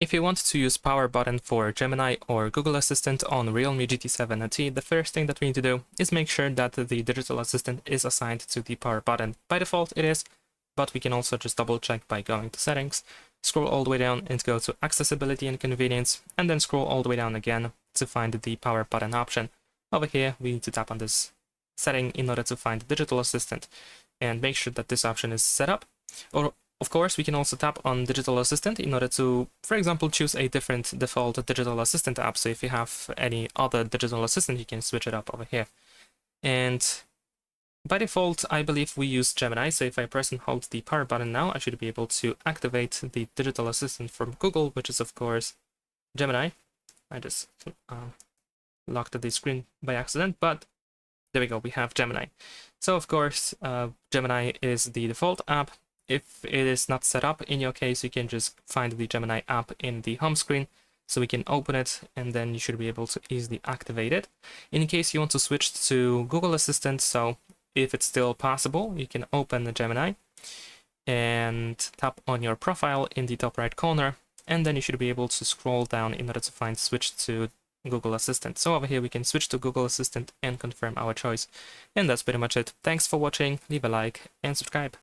If you want to use power button for Gemini or Google Assistant on Realme GT 7T, the first thing that we need to do is make sure that the digital assistant is assigned to the power button. By default it is, but we can also just double check by going to settings, scroll all the way down and go to accessibility and convenience, and then scroll all the way down again to find the power button option. Over here we need to tap on this setting in order to find the digital assistant and make sure that this option is set up. Or of course, we can also tap on Digital Assistant in order to, for example, choose a different default Digital Assistant app. So if you have any other Digital Assistant, you can switch it up over here. And by default, I believe we use Gemini. So if I press and hold the power button now, I should be able to activate the Digital Assistant from Google, which is of course Gemini. I just locked the screen by accident, but there we go, we have Gemini. So of course, Gemini is the default app. If it is not set up in your case, you can just find the Gemini app in the home screen. So we can open it and then you should be able to easily activate it. In case you want to switch to Google Assistant, so if it's still possible, you can open the Gemini and tap on your profile in the top right corner. And then you should be able to scroll down in order to find switch to Google Assistant. So over here we can switch to Google Assistant and confirm our choice. And that's pretty much it. Thanks for watching, leave a like and subscribe.